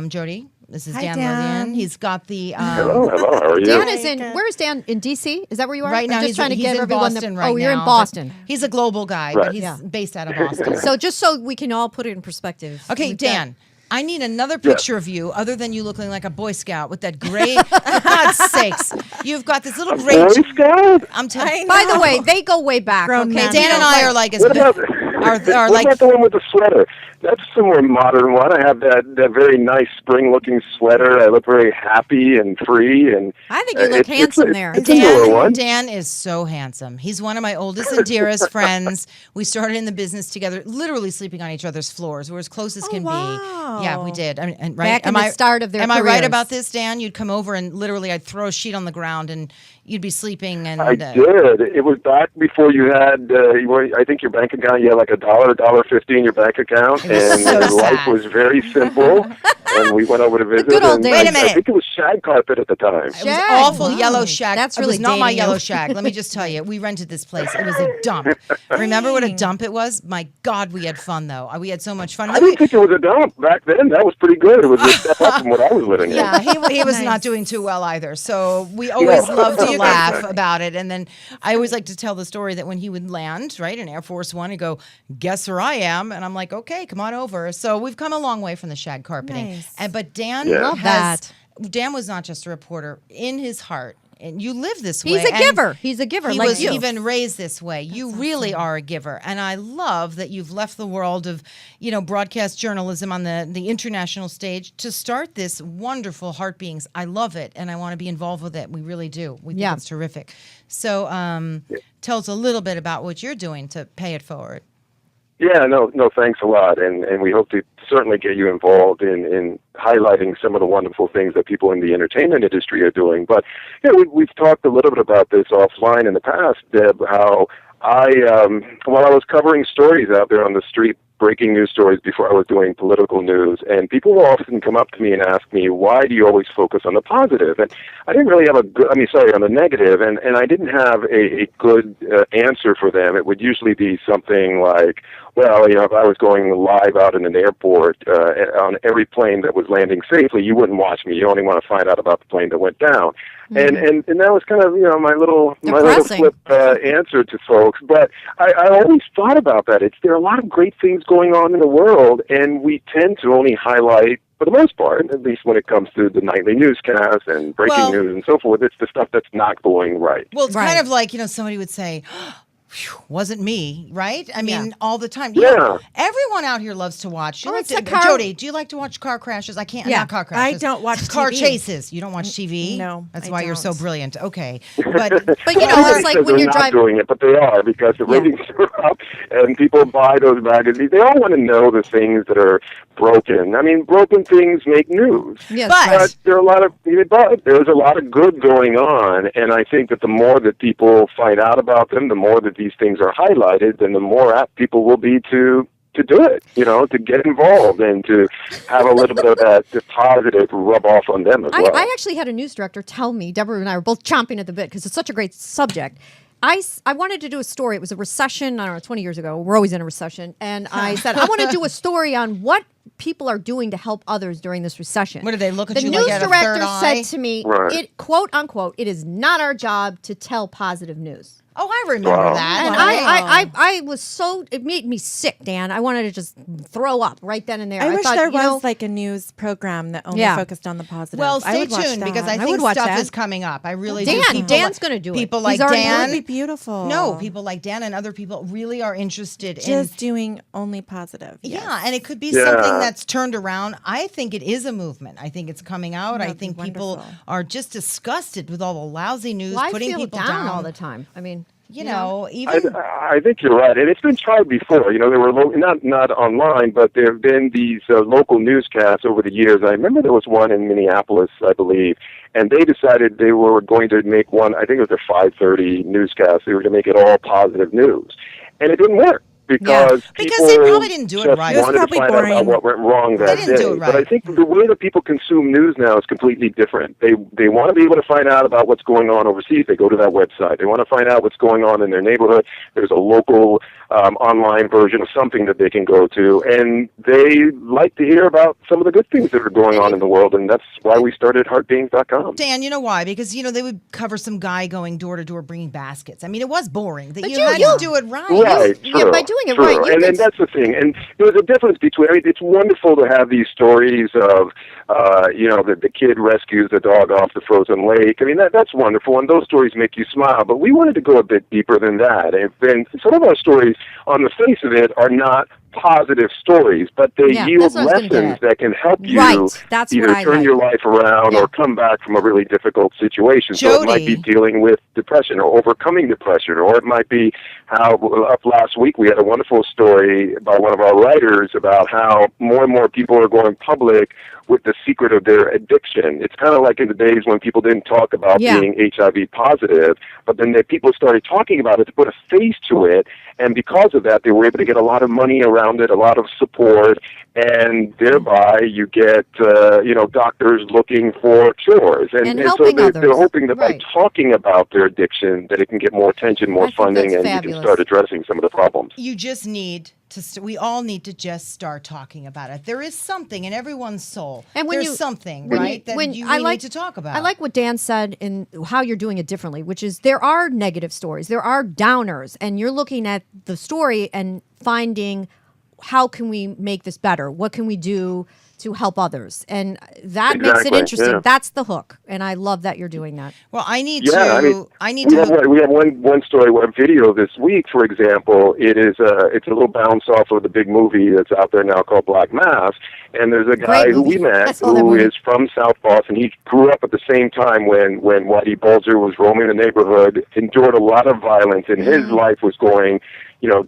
Jody, this is Hi, Dan Dan. Lillian. He's got the Hello, hello. How are you? Dan is in. Where is Dan? In D.C. Is that where you are? right now. I'm just he's trying to he's give in everyone Boston the. right Oh, you're now, in but Boston. He's a global guy, Right. but he's Yeah. based out of Boston. So just so we can all put it in perspective. Okay, we've got- Dan. I need another picture of you, other than you looking like a Boy Scout with that gray. For God's sakes, you've got this little gray. Boy Scout? I'm telling. By the way, they go way back. Grown Okay, man. Dan and I are like as What big. about are what like about the one with the sweater? That's a more modern one. I have that very nice spring-looking sweater. I look very happy and free, and I think you look handsome there. It's a newer one. Dan is so handsome. He's one of my oldest and dearest friends. We started in the business together, literally sleeping on each other's floors. We're as close as can be. Yeah, we did. I mean, and right? Back in the start of their Am I right careers. about this, Dan? You'd come over and literally I'd throw a sheet on the ground and you'd be sleeping. And I did. It was back before you had, I think your bank account, you had like $1.50 in your bank account, and so life sad. was very simple. And we went over to visit. good old and days. Wait a minute. I think it was shag carpet at the time. It was awful Wow. yellow shag. That's It was really not my dating yellow you. shag. Let me just tell you, we rented this place. It was a dump. Remember what a dump it was? My God, we had fun though. We had so much fun. I didn't think it was a dump back then. That was pretty good. It was a step up from what I was living in. Yeah, he was not doing too well either. So we always loved to laugh about it. And then I always like to tell the story that when he would land, right, in Air Force One, he'd go, "Guess where I am?" And I'm like, "Okay, come on over." So we've come a long way from the shag carpeting. Nice. But Dan Love that. Dan was not just a reporter. In his heart, and you live this way. He's a and giver. He's a giver He like was you. even raised this way. You really are a giver, and I love that you've left the world of, broadcast journalism on the international stage to start this wonderful Heart Beings. I love it, and I want to be involved with it. We really do. We think it's terrific. So, tell us a little bit about what you're doing to pay it forward. Yeah, no, thanks a lot, and we hope to certainly get you involved in highlighting some of the wonderful things that people in the entertainment industry are doing. But we've talked a little bit about this offline in the past, Deb. How while I was covering stories out there on the street, breaking news stories before I was doing political news, and people will often come up to me and ask me, why do you always focus on the positive? And I didn't really have on the negative, and I didn't have a good answer for them. It would usually be something like, well, if I was going live out in an airport on every plane that was landing safely, you wouldn't watch me. You only want to find out about the plane that went down. Mm-hmm. And that was kind of, my little flip answer to folks. But I always thought about that. There are a lot of great things going on in the world, and we tend to only highlight, for the most part, at least when it comes to the nightly newscasts and breaking news and so forth, it's the stuff that's not going right. Well, it's kind of like, somebody would say, wasn't me, right? I mean, all the time. Everyone out here loves to watch. Jody, do you like to watch car crashes? I can't. Not car crashes. I don't watch car TV. chases. You don't watch TV? No, that's I why you're so don't. brilliant. Okay, but it's like when you're not driving. doing it, but they are, because the ratings are up, and people buy those magazines. They all want to know the things that are broken. I mean, broken things make news. Yes, But there's a lot of good going on, and I think that the more that people find out about them, the more that these things are highlighted, then the more apt people will be to do it, to get involved and to have a little bit of that positive rub off on them as well. I actually had a news director tell me, Deborah and I were both chomping at the bit because it's such a great subject. I wanted to do a story. It was a recession, 20 years ago. We're always in a recession. And I said, I want to do a story on what people are doing to help others during this recession. What do they look at the you news like at a director third eye? said to me, Right. quote unquote, it is not our job to tell positive news. Oh, I remember that. And I was so, it made me sick, Dan. I wanted to just throw up right then and there. I wish thought, there was like a news program that only focused on the positive. Well, I stay would watch tuned that. because I think stuff is coming up. I really do. Dan's going to do it. People like That Dan. would be beautiful. No, people like Dan and other people really are interested in just doing only positive. Yeah, and it could be something that's turned around. I think it is a movement. I think it's coming out. I think people are just disgusted with all the lousy news, Well, I putting feel people down all the time. I mean, even I think you're right, and it's been tried before. There were not online, but there have been these local newscasts over the years. I remember there was one in Minneapolis, I believe, and they decided they were going to make one. I think it was a 5:30 newscast. They were going to make it all positive news, and it didn't work. Because they probably didn't do it right. Just wanted to find out about what went wrong that didn't day. do it right. But I think the way that people consume news now is completely different. They want to be able to find out about what's going on overseas. They go to that website. They want to find out what's going on in their neighborhood. There's a local online version of something that they can go to, and they like to hear about some of the good things that are going on in the world, and that's why we started heartbeings.com. Dan, you know why? Because they would cover some guy going door to door bringing baskets. I mean, it was boring. That But you had to do it right. Right, true. By doing doing it True. right. And that's the thing. And there's a difference between, it's wonderful to have these stories of, the kid rescues the dog off the frozen lake. I mean, that's wonderful, and those stories make you smile. But we wanted to go a bit deeper than that. And some of our stories, on the face of it, are not positive stories, but they yield lessons that can help you either turn your life around or come back from a really difficult situation. So it might be dealing with depression or overcoming depression, or it might be how up last week we had a wonderful story by one of our writers about how more and more people are going public with the secret of their addiction. It's kind of like in the days when people didn't talk about being HIV positive, but then people started talking about it to put a face to it, and because of that, they were able to get a lot of money around it, a lot of support, and thereby you get, doctors looking for cures. And so they're hoping that by talking about their addiction, that it can get more attention, more funding, and you can start addressing some of the problems. You just need we all need to just start talking about it. There is something in everyone's soul. And there's something, right, that we need to talk about. I like what Dan said in how you're doing it differently, which is there are negative stories, there are downers, and you're looking at the story and finding how can we make this better? What can we do to help others? And that makes it interesting. Yeah. That's the hook. And I love that you're doing that. Well, we have one story, one video this week, for example. It's a little bounce off of the big movie that's out there now called Black Mass. And there's a guy who we met who is from South Boston. He grew up at the same time when Whitey Bulger was roaming the neighborhood, endured a lot of violence, and his life was going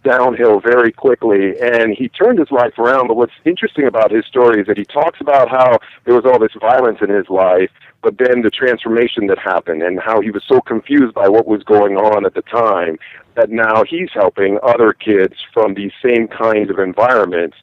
downhill very quickly, and he turned his life around. But what's interesting about his story is that he talks about how there was all this violence in his life, but then the transformation that happened and how he was so confused by what was going on at the time that now he's helping other kids from these same kinds of environments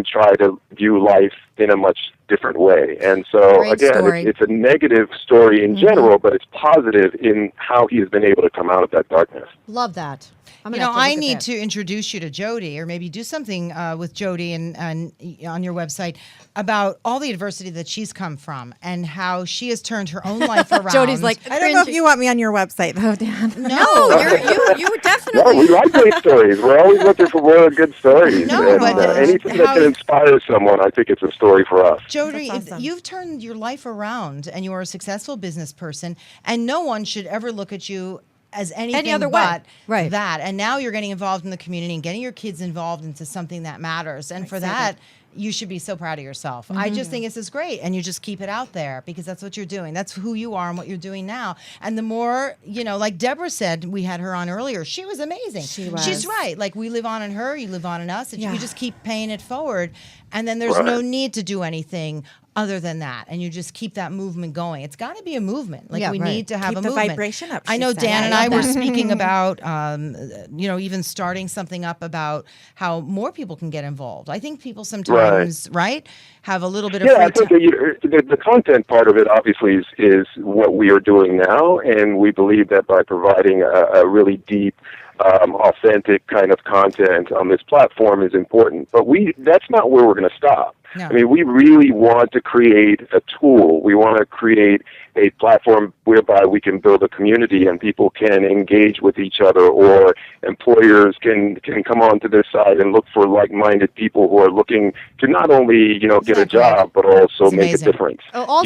try to view life in a much different way. And so, it's a negative story in general, but it's positive in how he has been able to come out of that darkness. Love that. I need to introduce you to Jody, or maybe do something with Jody and on your website about all the adversity that she's come from and how she has turned her own life around. Jody's like, I don't know if you want me on your website, though, Dan. No, you definitely. No, we like great stories. We're always looking for more good stories. No, but anything that can inspire someone, I think it's a story for us. Jody, you've turned your life around, and you are a successful business person, and no one should ever look at you as anything other but way. that. And now you're getting involved in the community and getting your kids involved into something that matters. And for that, you should be so proud of yourself. I just think this is great. And you just keep it out there because that's what you're doing. That's who you are and what you're doing now. And the more, like Deborah said, we had her on earlier, she was amazing. She's right. Like, we live on in her, you live on in us, and you just keep paying it forward. And then there's no need to do anything other than that, and you just keep that movement going. It's got to be a movement. Like, we need to have keep a the movement. Vibration up. I know Dan and I were speaking about, even starting something up about how more people can get involved. I think people sometimes, have a little bit of free I think the content part of it obviously is what we are doing now, and we believe that by providing a really deep, authentic kind of content on this platform is important. But that's not where we're going to stop. No. I mean, we really want to create a tool. We want to create a platform whereby we can build a community and people can engage with each other, or employers can come onto this side and look for like-minded people who are looking to not only, get a job, but also make a difference. Or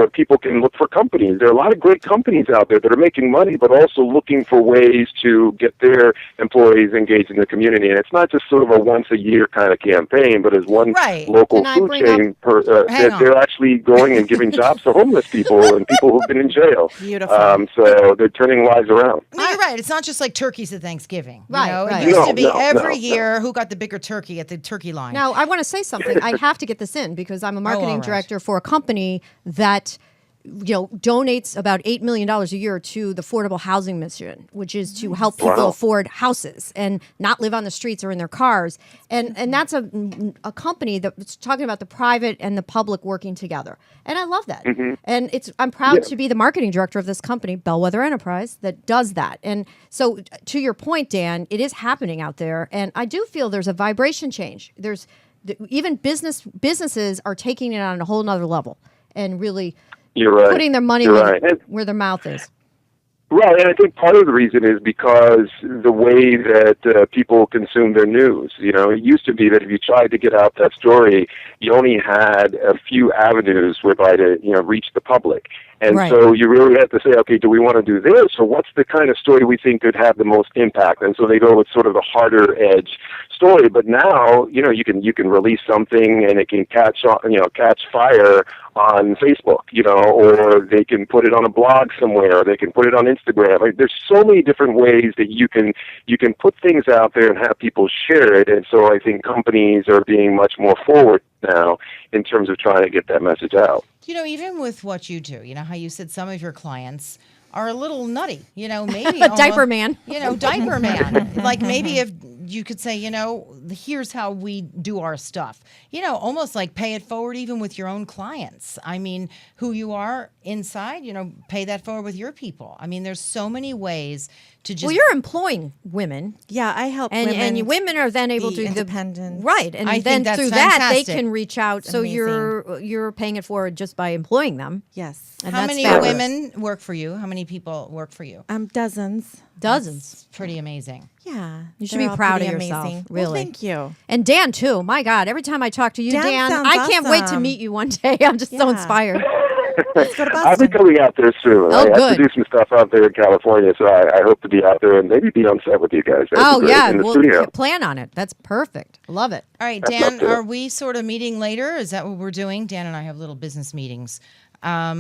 people can look for companies. There are a lot of great companies out there that are making money, but also looking for ways to get their employees engaged in the community. And it's not just sort of a once-a-year kind of campaign, but as one local food chain they're actually going and giving jobs to homeless people and people who've been in jail. Beautiful. So they're turning lives around. No, you're right. It's not just like turkeys at Thanksgiving. Right. It used to be every year who got the bigger turkey at the turkey line. Now, I want to say something. I have to get this in because I'm a marketing director for a company that donates about $8 million a year to the affordable housing mission, which is to help people afford houses and not live on the streets or in their cars. And that's a company that's talking about the private and the public working together. And I love that. And I'm proud to be the marketing director of this company, Bellwether Enterprise, that does that. And so to your point, Dan, it is happening out there. And I do feel there's a vibration change. Even businesses are taking it on a whole nother level and really putting their money where their mouth is. Right, and I think part of the reason is because the way that people consume their news. You know, it used to be that if you tried to get out that story, you only had a few avenues whereby to, reach the public. And so you really have to say, okay, do we want to do this, or what's the kind of story we think could have the most impact? And so they go with sort of the harder edge story. But now, you can release something and it can catch fire on Facebook, or they can put it on a blog somewhere, or they can put it on Instagram. Like, there's so many different ways that you can put things out there and have people share it. And so I think companies are being much more forward now in terms of trying to get that message out. Even with what you do, how you said some of your clients are a little nutty, maybe Diaper man. Diaper man. Like maybe if you could say, here's how we do our stuff, almost like pay it forward even with your own clients. I mean, who you are inside, pay that forward with your people. I mean, there's so many ways to just. Well, you're employing women. Yeah, I help women. And women are then able to independent. Right. And I then think through that's that, they fantastic. can reach out. So you're paying it forward just by employing them. Yes. And how many women work for you? How many people work for you? Dozens. Dozens. Pretty amazing. Yeah. You should be proud of yourself. Amazing. Really. Well, thank you. And Dan, too. My God, every time I talk to you, Dan, I can't wait to meet you one day. I'm just so inspired. I'll be coming out there soon. I have to do some stuff out there in California, so I hope to be out there and maybe be on set with you guys. In the studio. Plan on it. That's perfect. Love it. All right, Dan, are we sort of meeting later? Is that what we're doing? Dan and I have little business meetings. Or are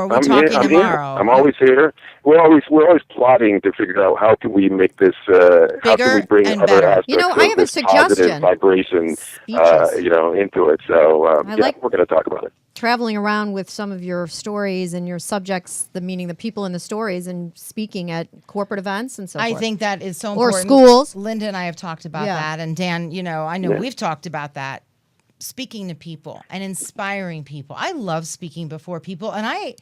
we talking tomorrow? I'm always here. We're always plotting to figure out how can we make this how can we bring other aspects I have a positive suggestion. vibration into it. So we're going to talk about it. Traveling around with some of your stories and your subjects, meaning the people in the stories, and speaking at corporate events and so forth. I think that is so or important. schools. Linda and I have talked about that, and Dan, I know we've talked about that. Speaking to people and inspiring people. I love speaking before people, and I,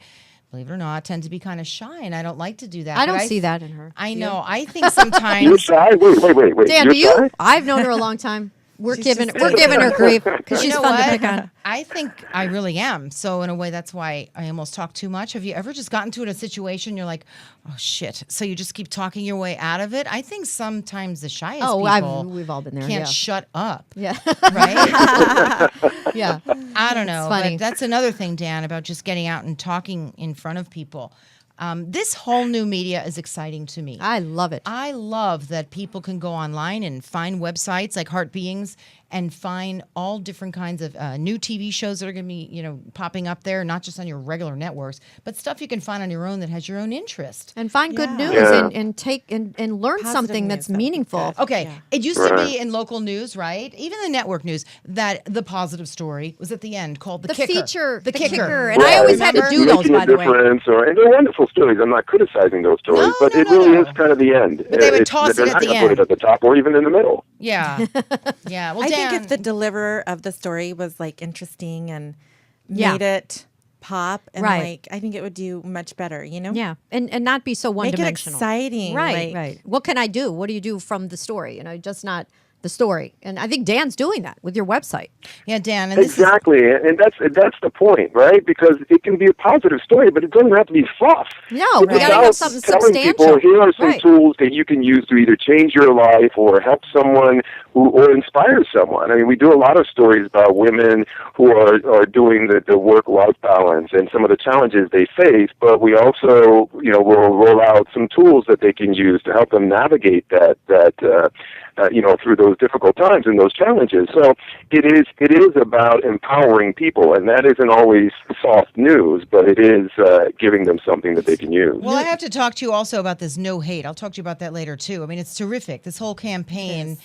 believe it or not, tend to be kind of shy, and I don't like to do that. I don't see that in her. I know. I think sometimes. You're shy? Wait. Dan, You're do you? shy? I've known her a long time. We're giving her grief because she's fun to pick on. I think I really am. So in a way, that's why I almost talk too much. Have you ever just gotten to a situation you're like, oh shit? So you just keep talking your way out of it. I think sometimes the shyest people we've all been there. Can't shut up. Yeah. Right. Yeah. I don't know. It's funny. But that's another thing, Dan, about just getting out and talking in front of people. This whole new media is exciting to me. I love it. I love that people can go online and find websites like Heart Beings and find all different kinds of new TV shows that are going to be, popping up there, not just on your regular networks, but stuff you can find on your own that has your own interest. And find good news and take and learn Positive something news, that's that would be meaningful. good. Okay, it used to be in local news, right? Even the network news, that the positive story was at the end called the kicker. Feature, the kicker. And I always had to do those, by the way. And they're wonderful stories. I'm not criticizing those stories, but it really is kind of the end. But they would toss it at the They're not going to end. put it at the top or even in the middle. Yeah. Yeah. Well, I Dan, think if the deliverer of the story was interesting and made it pop, and I think it would do much better. Yeah, and not be so one Make it dimensional. exciting. Right. What can I do? What do you do from the story? Just not the story. And I think Dan's doing that with your website. Yeah, Dan. And exactly, and that's the point, right? Because it can be a positive story, but it doesn't have to be fluff. No, it's we got to have something telling substantial. people, here are some tools that you can use to either change your life or help someone or inspire someone. I mean, we do a lot of stories about women who are doing the work-life balance and some of the challenges they face, but we also, will roll out some tools that they can use to help them navigate that through those difficult times and those challenges. So it is about empowering people, and that isn't always soft news, but it is giving them something that they can use. Well, I have to talk to you also about this No Hate. I'll talk to you about that later, too. I mean, it's terrific. This whole campaign,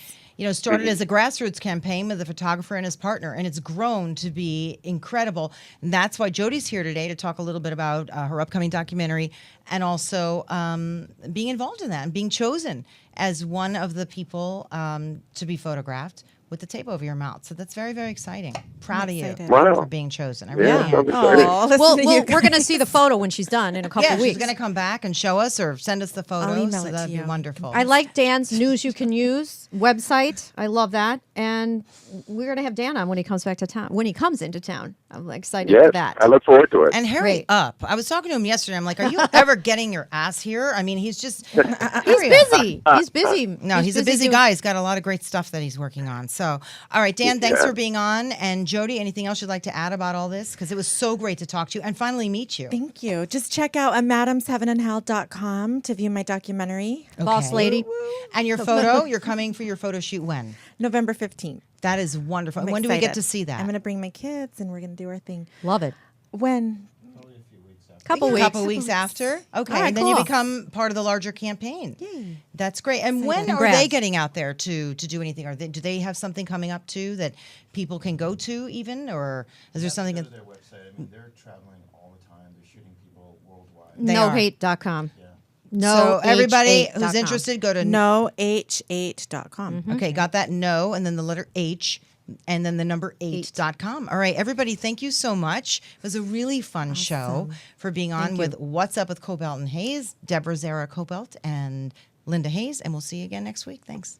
started as a grassroots campaign with a photographer and his partner, and it's grown to be incredible. And that's why Jody's here today to talk a little bit about her upcoming documentary and also being involved in that and being chosen as one of the people to be photographed with the tape over your mouth. So that's very, very exciting. Proud of you for being chosen. I really am. We're going to see the photo when she's done in a couple weeks. She's going to come back and show us or send us the photos. So that'd be wonderful. I like Dan's News You Can Use website. I love that. And we're going to have Dan on when he comes back to town, when he comes into town. I'm excited for that. I look forward to it. And hurry up. I was talking to him yesterday. I'm like, are you ever getting your ass here? I mean, he's just... he's busy. He's busy. No, he's a busy guy. He's got a lot of great stuff that he's working on. So, all right, Dan, thanks for being on. And Jody, anything else you'd like to add about all this? Because it was so great to talk to you and finally meet you. Thank you. Just check out madamsheavenandhell.com to view my documentary. Okay. Boss lady. And your photo, you're coming for your photo shoot when? November 15th. That is wonderful. I'm When do we get excited. to see that? I'm going to bring my kids and we're going to do our thing. Love it. When? Couple weeks after. Okay, All right, and then you cool. become part of the larger campaign. Yay. That's great. And when are Congrats. they getting out there to do anything? Do they have something coming up too that people can go to even, or is there something? Go to their website. I mean, they're traveling all the time. They're shooting people worldwide. Nohate.com. So everybody who's interested, go to noh8.com. Okay, got that? No, and then the letter H, and then the number 8.com. All right, everybody, thank you so much. It was a really fun show for being on with What's Up with Kobylt and Hayes, Deborah Zara Kobylt and Linda Hayes, and we'll see you again next week. Thanks.